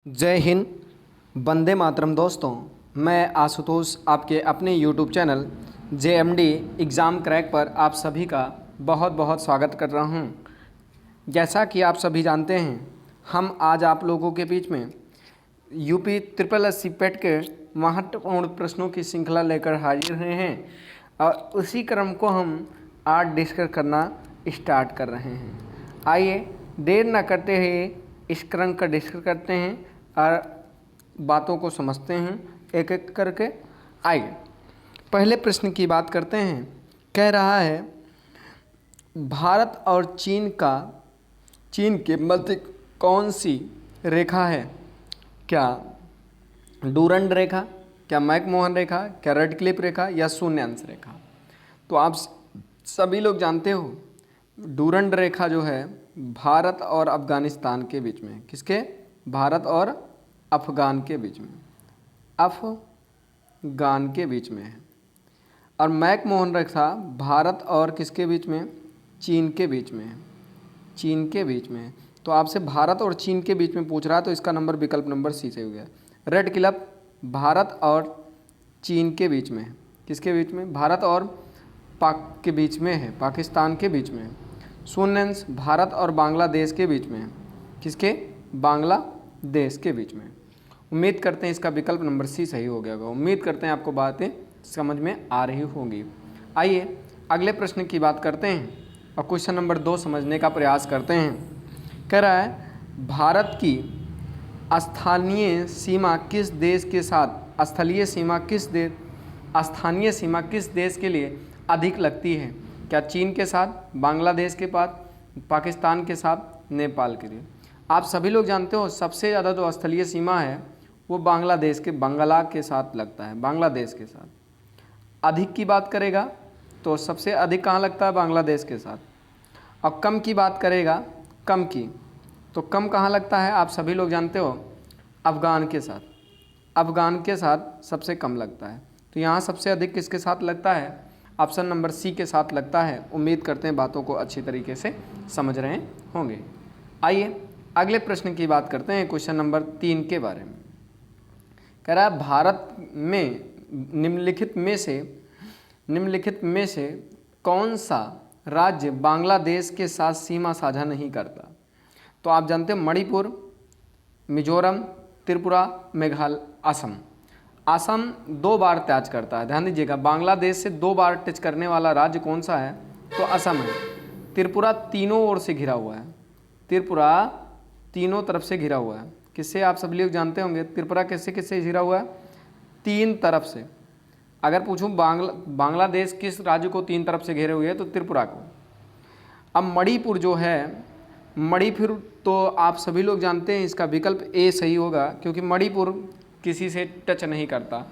जय हिंद, वंदे मातरम। दोस्तों, मैं आशुतोष आपके अपने YouTube channel JMD exam crack पर आप सभी का बहुत बहुत स्वागत कर रहा हूं। जैसा कि आप सभी जानते हैं, हम आज आप लोगों के बीच में यूपी SSC पेट के महत्वपूर्ण प्रश्नों की श्रृंखला लेकर हाजिर हुए हैं और उसी क्रम को हम आज डिस्कस करना स्टार्ट कर रहे हैं। आइए देर न करते हुए इस क्रम का डिस्कस करते हैं और बातों को समझते हैं एक एक करके। आइए पहले प्रश्न की बात करते हैं। कह रहा है, भारत और चीन के मध्य कौन सी रेखा है? क्या डूरंड रेखा, क्या मैकमोहन रेखा, क्या रेडक्लिफ रेखा या शून्यांश रेखा? तो आप सभी लोग जानते हो, डूरंड रेखा जो है भारत और अफगानिस्तान के बीच में, किसके? भारत और अफगान के बीच में, अफगान के बीच में है। और मैकमोहन रेखा भारत और किसके बीच में? चीन के बीच में है, चीन के बीच में है। तो आपसे भारत और चीन के बीच में पूछ रहा है, तो इसका नंबर विकल्प नंबर सी से हो गया। रेड क्लिफ भारत और चीन के बीच में है, किसके बीच में? भारत और पाक के बीच में है, पाकिस्तान के बीच में है। शून्यांश भारत और बांग्लादेश के बीच में है, किसके? बांग्लादेश के बीच में। उम्मीद करते हैं इसका विकल्प नंबर सी सही हो गया होगा। उम्मीद करते हैं आपको बातें समझ में आ रही होंगी। आइए अगले प्रश्न की बात करते हैं और क्वेश्चन नंबर 2 समझने का प्रयास करते हैं। कह रहा है, भारत की स्थानीय सीमा किस देश के साथ, स्थानीय सीमा किस देश के लिए अधिक लगती है? क्या चीन के साथ, बांग्लादेश के पास, पाकिस्तान के साथ, नेपाल के लिए? आप सभी लोग जानते हो सबसे ज़्यादा जो स्थलीय सीमा है वो बांग्लादेश के, बंगला के साथ लगता है, बांग्लादेश के साथ। अधिक की बात करेगा तो सबसे अधिक कहाँ लगता है? बांग्लादेश के साथ। और कम की बात करेगा, कम की, तो कम कहाँ लगता है? आप सभी लोग जानते हो, अफ़गान के साथ। अफ़गान के साथ सबसे कम लगता है। तो यहाँ सबसे अधिक किसके साथ लगता है? ऑप्शन नंबर सी के साथ लगता है। उम्मीद करते हैं बातों को अच्छी तरीके से समझ रहे होंगे। आइए अगले प्रश्न की बात करते हैं, क्वेश्चन नंबर 3 के बारे में। कह रहा है, भारत में निम्नलिखित में से कौन सा राज्य बांग्लादेश के साथ सीमा साझा नहीं करता? तो आप जानते हैं मणिपुर, मिजोरम, त्रिपुरा, मेघालय, असम। असम 2 बार टच करता है, ध्यान दीजिएगा। बांग्लादेश से 2 बार टच करने वाला राज्य कौन सा है? तो असम है। त्रिपुरा तीनों ओर से घिरा हुआ है, त्रिपुरा तीनों तरफ से घिरा हुआ है। किससे? आप सभी लोग जानते होंगे त्रिपुरा किससे किससे घिरा हुआ है? 3 तरफ से। अगर पूछूं बांग्लादेश किस राज्य को 3 तरफ से घेरे हुए है, तो त्रिपुरा को। अब मणिपुर जो है, मणिपुर तो आप सभी लोग जानते हैं इसका विकल्प ए सही होगा, क्योंकि मणिपुर किसी से टच नहीं करता।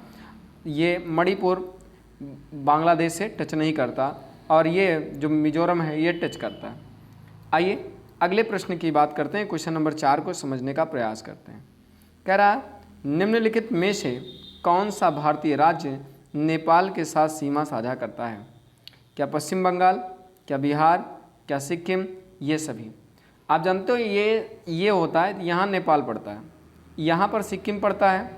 ये मणिपुर बांग्लादेश से टच नहीं करता, और ये जो मिजोरम है ये टच करता है। आइए अगले प्रश्न की बात करते हैं, क्वेश्चन नंबर 4 को समझने का प्रयास करते हैं। कह रहा है, निम्नलिखित में से कौन सा भारतीय राज्य नेपाल के साथ सीमा साझा करता है? क्या पश्चिम बंगाल, क्या बिहार, क्या सिक्किम, ये सभी? आप जानते हो ये होता है, यहाँ नेपाल पड़ता है, यहाँ पर सिक्किम पड़ता है,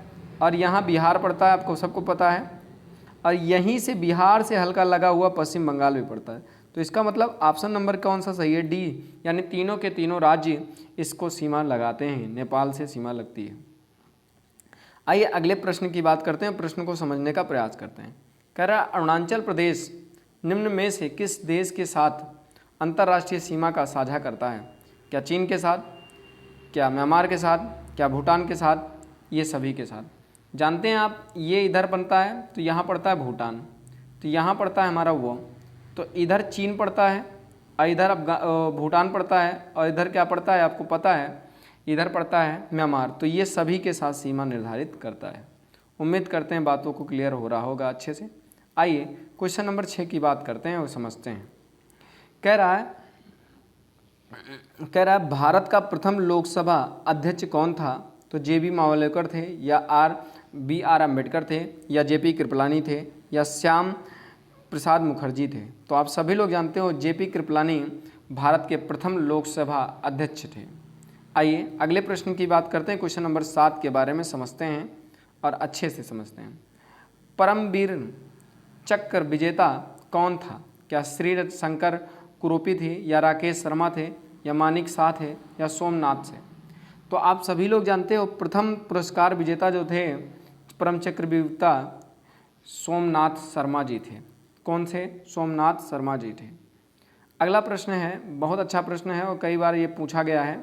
और यहाँ बिहार पड़ता है, आपको सबको पता है। और यहीं से बिहार से हल्का लगा हुआ पश्चिम बंगाल भी पड़ता है। तो इसका मतलब ऑप्शन नंबर कौन सा सही है? डी, यानी तीनों के तीनों राज्य इसको सीमा लगाते हैं, नेपाल से सीमा लगती है। आइए अगले प्रश्न की बात करते हैं, प्रश्न को समझने का प्रयास करते हैं। कह रहा है, अरुणाचल प्रदेश निम्न में से किस देश के साथ अंतर्राष्ट्रीय सीमा का साझा करता है? क्या चीन के साथ, क्या म्यांमार के साथ, क्या भूटान के साथ, ये सभी के साथ? जानते हैं आप, ये इधर बनता है तो यहाँ पड़ता है भूटान, तो यहाँ पड़ता है हमारा वो, तो इधर चीन पड़ता है और इधर भूटान पड़ता है, और इधर क्या पड़ता है आपको पता है? इधर पड़ता है म्यांमार। तो ये सभी के साथ सीमा निर्धारित करता है। उम्मीद करते हैं बातों को क्लियर हो रहा होगा अच्छे से। आइए क्वेश्चन नंबर 6 की बात करते हैं और समझते हैं। कह रहा है, भारत का प्रथम लोकसभा अध्यक्ष कौन था? तो JB मावलेकर थे, या BR अम्बेडकर थे, या JP कृपलानी थे, या श्याम प्रसाद मुखर्जी थे? तो आप सभी लोग जानते हो JP कृपलानी भारत के प्रथम लोकसभा अध्यक्ष थे। आइए अगले प्रश्न की बात करते हैं। क्वेश्चन नंबर 7 के बारे में समझते हैं और अच्छे से समझते हैं। परमवीर चक्र विजेता कौन था? क्या श्री शंकर कुरूपी थे, या राकेश शर्मा थे, या मानिक शाह थे, या सोमनाथ थे? तो आप सभी लोग जानते हो प्रथम पुरस्कार विजेता जो थे परम चक्र विजेता सोमनाथ शर्मा जी थे। कौन थे? सोमनाथ शर्मा जी थे। अगला प्रश्न है, बहुत अच्छा प्रश्न है और कई बार ये पूछा गया है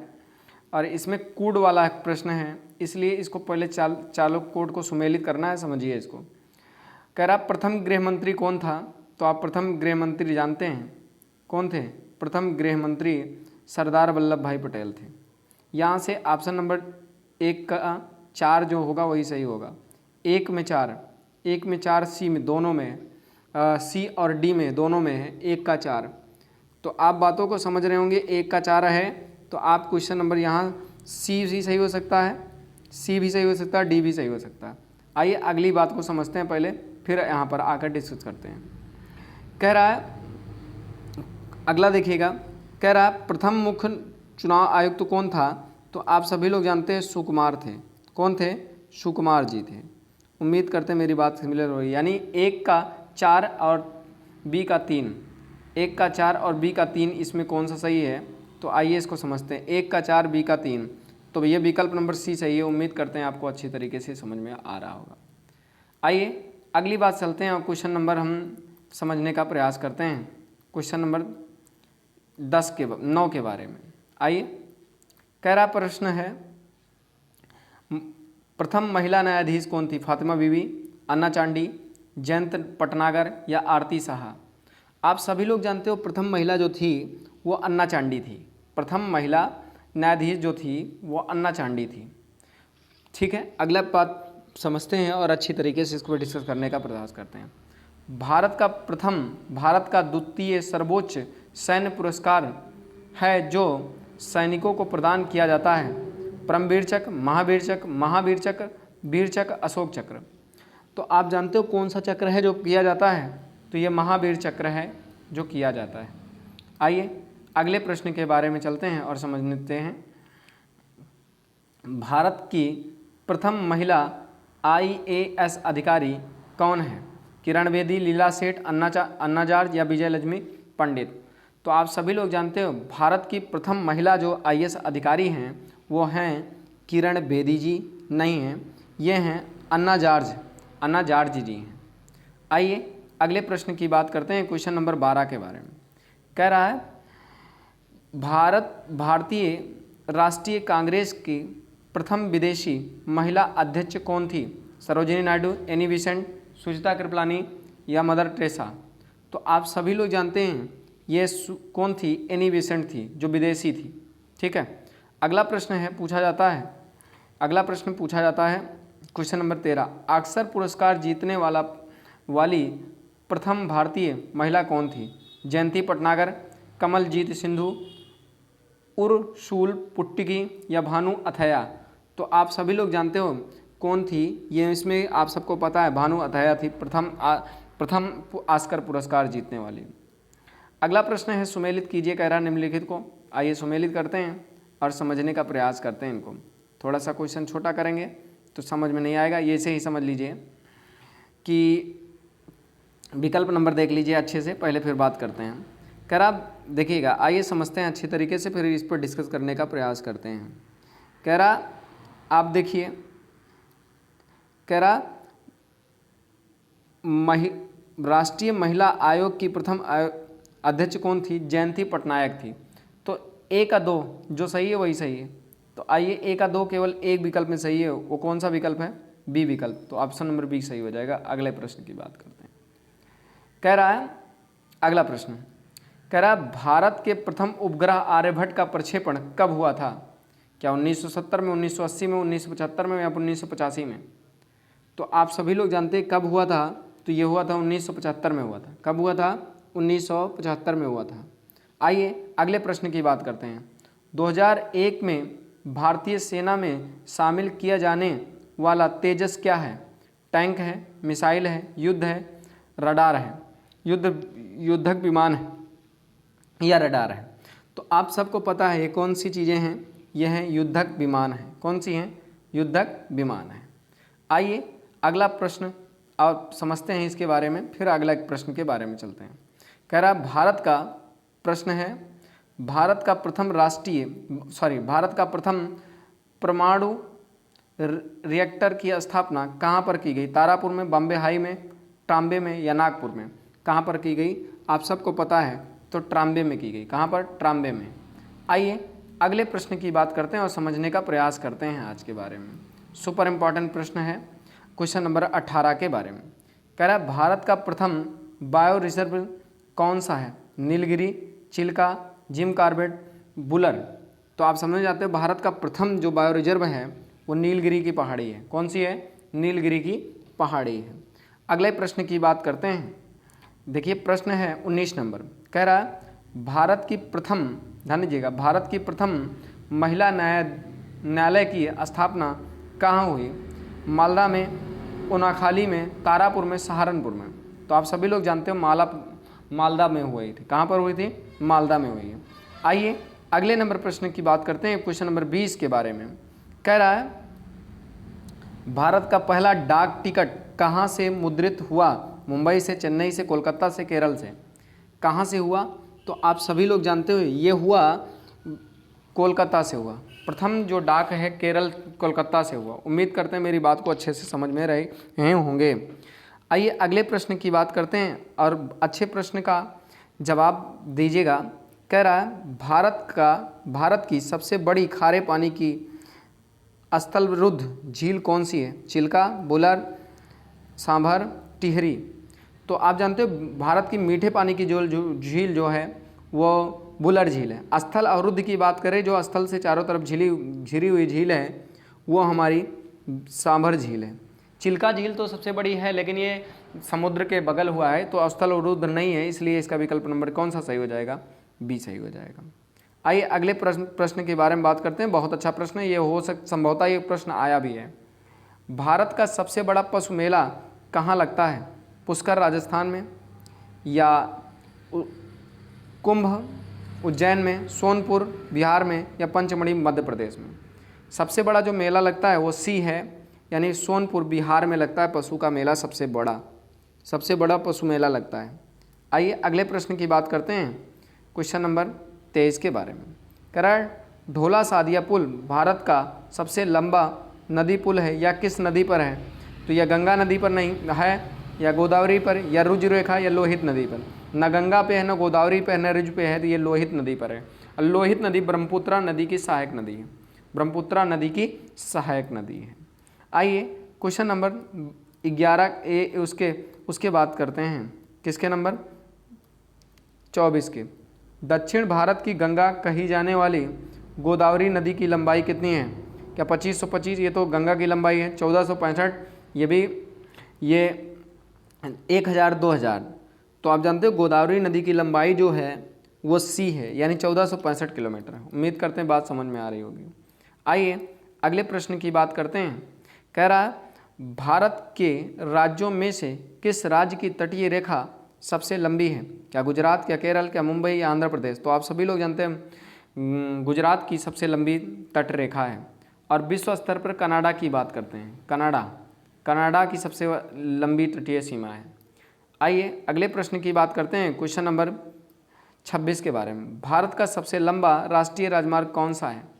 और इसमें कूड वाला प्रश्न है, इसलिए इसको पहले चालक कोड को सुमेलित करना है, समझिए इसको। कह रहा प्रथम गृह मंत्री कौन था? तो आप प्रथम गृह मंत्री जानते हैं कौन थे? प्रथम गृह मंत्री सरदार वल्लभ भाई पटेल थे। यहाँ से ऑप्शन नंबर 1 का 4 जो होगा वही सही होगा। 1 में 4, सी में दोनों में, सी और डी में दोनों में है 1 का 4। तो आप बातों को समझ रहे होंगे। 1 का 4 है तो आप क्वेश्चन नंबर यहाँ सी भी सही हो सकता है, सी भी सही हो सकता है, डी भी सही हो सकता है। आइए अगली बात को समझते हैं पहले, फिर यहाँ पर आकर डिस्कस करते हैं। कह रहा है अगला देखिएगा, कह रहा है प्रथम मुख्य चुनाव आयुक्त कौन था? तो आप सभी लोग जानते हैं सुकुमार थे। कौन थे? सुकुमार जी थे। उम्मीद करते हैं मेरी बात सिमिलर होगी। यानी 1 का 4 और बी का 3, 1 का 4 और बी का 3, इसमें कौन सा सही है? तो आइए इसको समझते हैं। 1 का 4 बी का 3, तो ये विकल्प नंबर सी सही है। उम्मीद करते हैं आपको अच्छी तरीके से समझ में आ रहा होगा। आइए अगली बात चलते हैं और क्वेश्चन नंबर हम समझने का प्रयास करते हैं। क्वेश्चन नंबर 9 के बारे में। आइए कह रहा प्रश्न है प्रथम महिला न्यायाधीश कौन थी? फातिमा बीबी, अन्ना चांडी, जयंत पटनागर, या आरती साहा? आप सभी लोग जानते हो प्रथम महिला जो थी वो अन्ना चांडी थी। प्रथम महिला न्यायाधीश जो थी वो अन्ना चांडी थी। ठीक है, अगला बात समझते हैं और अच्छी तरीके से इसको डिस्कस करने का प्रयास करते हैं। भारत का द्वितीय सर्वोच्च सैन्य पुरस्कार है जो सैनिकों को प्रदान किया जाता है। परमवीर चक्र, महावीर चक्र, वीर चक्र, अशोक चक्र। तो आप जानते हो कौन सा चक्र है जो किया जाता है? तो ये महावीर चक्र है जो किया जाता है। आइए अगले प्रश्न के बारे में चलते हैं और समझ लेते हैं। भारत की प्रथम महिला IAS अधिकारी कौन है? किरण बेदी, लीला सेठ, अन्ना जार्ज, या विजय लक्ष्मी पंडित? तो आप सभी लोग जानते हो भारत की प्रथम महिला जो IAS अधिकारी हैं वो हैं किरण बेदी जी नहीं हैं, ये हैं अन्ना जार्ज जी हैं। आइए अगले प्रश्न की बात करते हैं, क्वेश्चन नंबर 12 के बारे में। कह रहा है भारतीय राष्ट्रीय कांग्रेस की प्रथम विदेशी महिला अध्यक्ष कौन थी? सरोजिनी नायडू, एनी बेसेंट, सुचित्रा कृपलानी, या मदर टेरेसा? तो आप सभी लोग जानते हैं ये कौन थी? एनी बेसेंट थी जो विदेशी थी। ठीक है, अगला प्रश्न पूछा जाता है क्वेश्चन नंबर 13, ऑस्कर पुरस्कार जीतने वाली प्रथम भारतीय महिला कौन थी? जयंती पटनागर, कमलजीत सिंधु, उर्सुल पुट्टिकी, या भानु अथैया? तो आप सभी लोग जानते हो कौन थी ये, इसमें आप सबको पता है भानु अथैया थी प्रथम ऑस्कर पुरस्कार जीतने वाली। अगला प्रश्न है सुमेलित कीजिए, कह रहा निम्नलिखित को। आइए सुमेलित करते हैं और समझने का प्रयास करते हैं इनको। थोड़ा सा क्वेश्चन छोटा करेंगे तो समझ में नहीं आएगा, ये से ही समझ लीजिए कि विकल्प नंबर देख लीजिए अच्छे से, पहले फिर बात करते हैं। कह रहा देखिएगा, आइए समझते हैं अच्छी तरीके से, फिर इस पर डिस्कस करने का प्रयास करते हैं। कह रहा आप देखिए, कह रहा राष्ट्रीय महिला आयोग की प्रथम अध्यक्ष कौन थी? जयंती पटनायक थी। तो 1 का 2 जो सही है वही सही है। तो आइए 1 का 2 केवल एक विकल्प में सही है, वो कौन सा विकल्प है? बी विकल्प। तो ऑप्शन नंबर बी सही हो जाएगा। अगले प्रश्न की बात करते हैं। कह रहा है अगला प्रश्न, कह रहा है भारत के प्रथम उपग्रह आर्यभट्ट का प्रक्षेपण कब हुआ था? क्या 1970 में, 1980 में, 1975 में, या 1985 में? तो आप सभी लोग जानते हैं कब हुआ था। तो ये हुआ था 1975 में हुआ था। कब हुआ था? 1975 में हुआ था। आइए अगले प्रश्न की बात करते हैं। 2001 में भारतीय सेना में शामिल किया जाने वाला तेजस क्या है? टैंक है, मिसाइल है, युद्ध है, रडार है, युद्धक विमान है, या रडार है? तो आप सबको पता है ये कौन सी चीज़ें हैं। यह हैं युद्धक विमान हैं। कौन सी हैं? युद्धक विमान हैं। आइए अगला प्रश्न आप समझते हैं इसके बारे में, फिर अगला एक प्रश्न के बारे में चलते हैं। कह रहा भारत का प्रश्न है, भारत का प्रथम परमाणु रिएक्टर की स्थापना कहाँ पर की गई? तारापुर में, बम्बे हाई में, ट्राम्बे में या नागपुर में? कहाँ पर की गई? आप सबको पता है तो ट्राम्बे में की गई। कहाँ पर? ट्राम्बे में। आइए अगले प्रश्न की बात करते हैं और समझने का प्रयास करते हैं आज के बारे में। सुपर इम्पॉर्टेंट प्रश्न है, क्वेश्चन नंबर 18 के बारे में। कह रहा है भारत का प्रथम बायो रिजर्व कौन सा है? नीलगिरी, चिल्का, जिम कॉर्बेट, बुलर। तो आप समझ जाते हो भारत का प्रथम जो बायो रिजर्व है वो नीलगिरी की पहाड़ी है। कौन सी है? नीलगिरी की पहाड़ी है। अगले प्रश्न की बात करते हैं। देखिए प्रश्न है 19 नंबर। कह रहा है भारत की प्रथम, ध्यान दीजिएगा, भारत की प्रथम महिला न्यायालय की स्थापना कहाँ हुई? मालदा में, उनाखाली में, तारापुर में, सहारनपुर में। तो आप सभी लोग जानते हो मालदा में हुई थी। कहाँ पर हुई थी? मालदा में हुई है। आइए अगले नंबर प्रश्न की बात करते हैं, क्वेश्चन नंबर 20 के बारे में। कह रहा है भारत का पहला डाक टिकट कहाँ से मुद्रित हुआ? मुंबई से, चेन्नई से, कोलकाता से, केरल से? कहाँ से हुआ? तो आप सभी लोग जानते हो ये हुआ कोलकाता से हुआ। प्रथम जो डाक है केरल, कोलकाता से हुआ। उम्मीद करते हैं मेरी बात को अच्छे से समझ में रहे होंगे। आइए अगले प्रश्न की बात करते हैं और अच्छे प्रश्न का जवाब दीजिएगा। कह रहा है भारत की सबसे बड़ी खारे पानी की स्थलरुद्ध झील कौन सी है? चिल्का, बुलर, सांभर, टिहरी। तो आप जानते हो भारत की मीठे पानी की जो झील जो है वो बुलर झील है। स्थल अवरुद्ध की बात करें, जो स्थल से चारों तरफ घिरी हुई झील है, वो हमारी सांभर झील है। चिल्का झील तो सबसे बड़ी है, लेकिन ये समुद्र के बगल हुआ है तो स्थल अवरुद्ध नहीं है, इसलिए इसका विकल्प नंबर कौन सा सही हो जाएगा? बी सही हो जाएगा। आइए अगले प्रश्न के बारे में बात करते हैं। बहुत अच्छा प्रश्न है ये, संभवतः ये प्रश्न आया भी है। भारत का सबसे बड़ा पशु मेला कहाँ लगता है? पुष्कर राजस्थान में, या कुंभ उज्जैन में, सोनपुर बिहार में, या पंचमढ़ी मध्य प्रदेश में? सबसे बड़ा जो मेला लगता है वो सी है, यानी सोनपुर बिहार में लगता है पशु का मेला। सबसे बड़ा पशु मेला लगता है। आइए अगले प्रश्न की बात करते हैं, क्वेश्चन नंबर 23 के बारे में। कह रहा है ढोला सादिया पुल भारत का सबसे लंबा नदी पुल है या किस नदी पर है? तो यह गंगा नदी पर नहीं है, या गोदावरी पर, या रुजु रेखा, या लोहित नदी पर? न गंगा पे है, न गोदावरी पे है, न रुज पे है, तो ये लोहित नदी पर है। और लोहित नदी ब्रह्मपुत्रा नदी की सहायक नदी है। ब्रह्मपुत्रा नदी की सहायक नदी है। आइए क्वेश्चन नंबर 11 उसके बात करते हैं। किसके? नंबर 24 के। दक्षिण भारत की गंगा कही जाने वाली गोदावरी नदी की लंबाई कितनी है? क्या 2525? ये तो गंगा की लंबाई है। 1465, ये 1000, 2000। तो आप जानते हो गोदावरी नदी की लंबाई जो है वो सी है, यानी 1465 किलोमीटर है। उम्मीद करते हैं बात समझ में आ रही होगी। आइए अगले प्रश्न की बात करते हैं। कह रहा है भारत के राज्यों में से किस राज्य की तटीय रेखा सबसे लंबी है? क्या गुजरात, क्या केरल, क्या मुंबई, या आंध्र प्रदेश? तो आप सभी लोग जानते हैं गुजरात की सबसे लंबी तट रेखा है। और विश्व स्तर पर कनाडा की बात करते हैं। कनाडा की सबसे लंबी तटीय सीमा है। आइए अगले प्रश्न की बात करते हैं, क्वेश्चन नंबर 26 के बारे में। भारत का सबसे लंबा राष्ट्रीय राजमार्ग कौन सा है?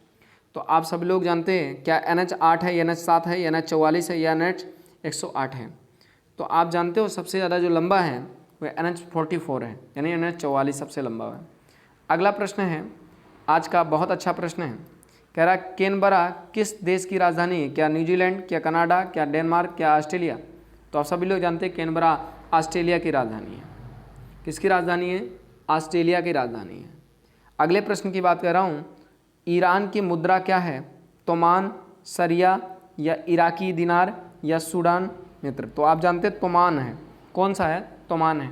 तो आप सभी लोग जानते हैं क्या NH8 है, NH7 है, NH44 है, या NH108 है? तो आप जानते हो सबसे ज़्यादा जो लंबा है वह NH44 है, यानी NH44 सबसे लंबा है। अगला प्रश्न है आज का, बहुत अच्छा प्रश्न है। कह रहा कैनबरा किस देश की राजधानी है? क्या न्यूजीलैंड, क्या कनाडा, क्या डेनमार्क, क्या ऑस्ट्रेलिया? तो आप सभी लोग जानते हैं कैनबरा ऑस्ट्रेलिया की राजधानी है। किसकी राजधानी है? ऑस्ट्रेलिया की राजधानी है। अगले प्रश्न की बात कर रहा हूँ, ईरान की मुद्रा क्या है? तोमान, सरिया, या इराकी दिनार, या सूडान मित्र? तो आप जानते हैं तोमान है। कौन सा है? तोमान है।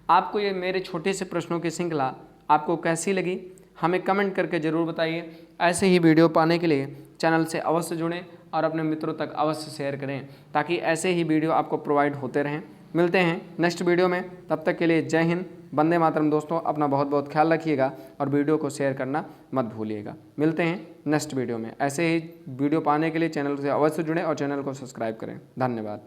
आपको ये मेरे छोटे से प्रश्नों की श्रृंखला आपको कैसी लगी हमें कमेंट करके ज़रूर बताइए। ऐसे ही वीडियो पाने के लिए चैनल से अवश्य जुड़ें और अपने मित्रों तक अवश्य शेयर करें, ताकि ऐसे ही वीडियो आपको प्रोवाइड होते रहें। मिलते हैं नेक्स्ट वीडियो में, तब तक के लिए जय हिंद, वंदे मातरम दोस्तों, अपना बहुत बहुत ख्याल रखिएगा और वीडियो को शेयर करना मत भूलिएगा। मिलते हैं नेक्स्ट वीडियो में। ऐसे ही वीडियो पाने के लिए चैनल से अवश्य जुड़ें और चैनल को सब्सक्राइब करें। धन्यवाद।